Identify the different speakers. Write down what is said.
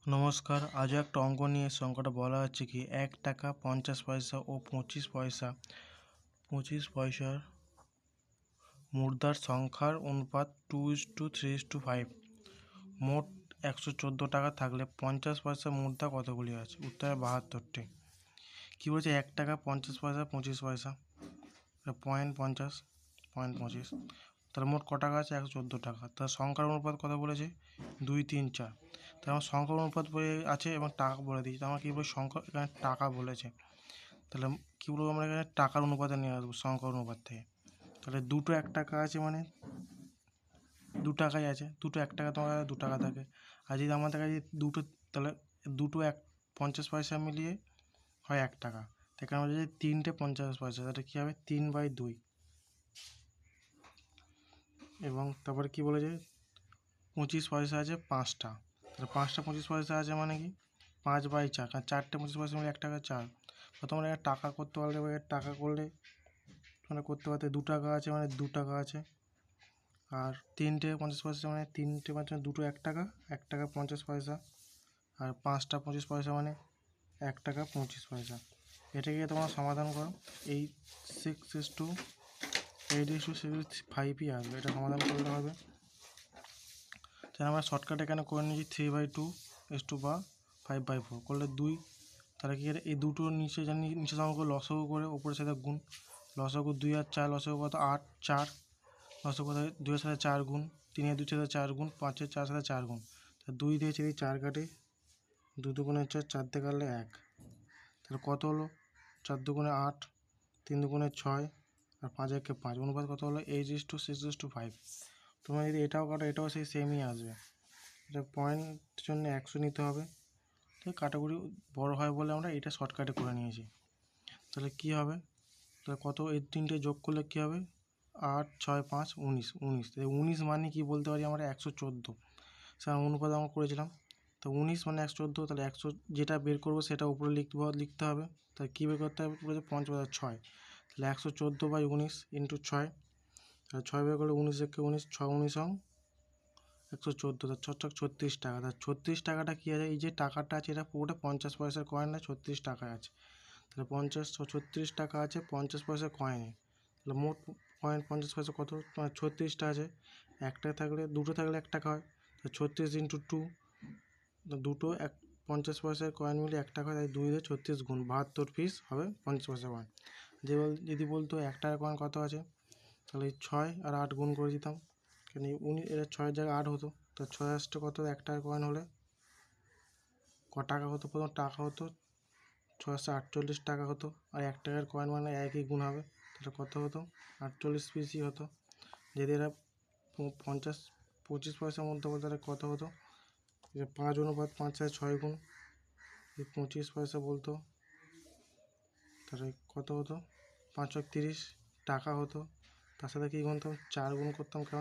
Speaker 1: নমস্কার, আজও একটা অঙ্ক নিয়ে এসেছি। অঙ্কটা বলা হচ্ছে কি 1 টাকা 50 পয়সা ও 25 পয়সার মুদ্রার সংখ্যার অনুপাত 2:3:5। মোট 114 টাকা থাকলে 50 পয়সা মুদ্রা কতগুলি আছে? উত্তরে 72টি। কী বলছে? 1 টাকা 50 পয়সা 25 পয়সা, পয়েন্ট 50, পয়েন্ট 25, তার মোট ক টাকা আছে? 114 টাকা। তার সংখ্যার অনুপাত কত বলেছে? 2, 3, 4। তার আমার সংখ্যার অনুপাত বলে আছে এবং টাকা বলে দিয়েছে। আমার কী বলে সংখ্যা, এখানে টাকা বলেছে, তাহলে কী বলবো? আমরা এখানে টাকার অনুপাতে নিয়ে আসবো সংখ্যার অনুপাত থেকে। তাহলে দুটো 1 টাকা আছে, মানে 2 টাকাই আছে। দুটো 1 টাকা তোমার কাছে 2 টাকা থাকে। আর যদি আমাদের কাছে দুটো, তাহলে দুটো 50 পয়সা মিলিয়ে হয় 1 টাকা। এখানে আমরা যদি 3টে 50 পয়সা, তাহলে কী হবে? 3/2। এবং তারপরে কী বলেছে? 25 পয়সা আছে 5টা। তাহলে 5টা 25 পয়সা আছে মানে কি? 5/4। কারণ 4টে 25 পয়সা মিলে 1 টাকা 4। তোমরা এখানে টাকা করতে পারলে, টাকা করলে তোমরা করতে পারতে। 2 টাকা আছে মানে 2 টাকা আছে। আর 3টে 50 পয়সা মানে 3টে 50, দুটো 1 টাকা, 1 টাকা 50 পয়সা। আর 5টা 25 পয়সা মানে 1 টাকা 25 পয়সা। এটাকে তোমরা সমাধান করো। 8:6:5ই আসবে। এটা সমাধান করলে হবে। তাহলে আমরা শর্টকাট এখানে করে নিয়েছি 3/2 বা 5/4 করলে 2। তাহলে কি এই দুটোর নিচে জানি, নিচে সংখ্যা লসাগু করে ওপরের সাথে গুণ। লসাগু 2 আর 4, লসাগু কত? 8, 4। লসাগু কত? 2 এর সাথে 4 গুণ, 3 এর 2 সাথে 4 গুণ, 5 এর 4 সাথে 4 গুণ। তা 2 দিয়ে 4 কাটে, 2 দুগুণে 4, 4 দিয়ে কাটলে 1। তাহলে কত হলো? 4 দুগুণে 8, 3 দুগুণে 6, আর 5 একে 5। অনুপাত কত হলো? 8:6:5। তোমরা যদি এটাও কাটো, এটাও সেই সেমই আসবে। এটা পয়েন্টের জন্য 100 নিতে হবে। তো কাটাকুটি বড় হয় বলে আমরা এটা শর্টকাটে করে নিয়েছি। তাহলে কী হবে? তাহলে কত? এই তিনটে যোগ করলে কী হবে? 8, 6, 5, 19। 19 মানে কি বলতে পারি আমরা? 114। স্যার অনুপাত আমরা করেছিলাম। তো 19 মানে 114। তাহলে 100 যেটা বের করবো সেটা উপরে লিখতে হবে। তাহলে কী বের করতে হবে? 5 + 6। তাহলে 114/19 × 6। তাহলে 6 বের করলে 19 একে 19, 6 19 114। তার 36 টাকা। তার 36 টাকাটা কী আছে? এই যে টাকাটা আছে এটা পুরোটা 50 পয়সার কয়েনে 36 টাকা আছে। তাহলে 36 টাকা আছে 50 পয়সার কয়েনে। তাহলে মোট কয়েন 50 পয়সা কত? 36টা আছে। একটা থাকলে, দুটো থাকলে 1 টাকা হয়। তো 36 × 2। দুটো 50 পয়সার কয়েন মিলে 1 টাকা হয়। তাই 2 দিয়ে 36 গুণ 72 পিস হবে 50 পয়সা কয়েন। যদি বলতো 1 টাকার কয়েন কত আছে, তাহলে 6 আর 8 গুণ করে দিতাম। কেন এটা 6 এর জায়গায় 8 হতো। তো 6 আসতে কত? 1 টাকার কয়েন হলে ক টাকা হতো? প্রথম টাকা হতো 648 টাকা হতো। আর 1 টাকার কয়েন মানে একই গুণ হবে। তাহলে কত হতো? 48 পিসই হতো। যদি এরা 25 পয়সার মধ্যে বলতে, তাহলে কত হতো? 5:5 আছে 6 গুণ। 25 পয়সা বলতো, তাহলে কত হতো? 5 × 30 টাকা হতো। তার সাথে কী গুনতাম? 4 গুণ করতাম। কারণ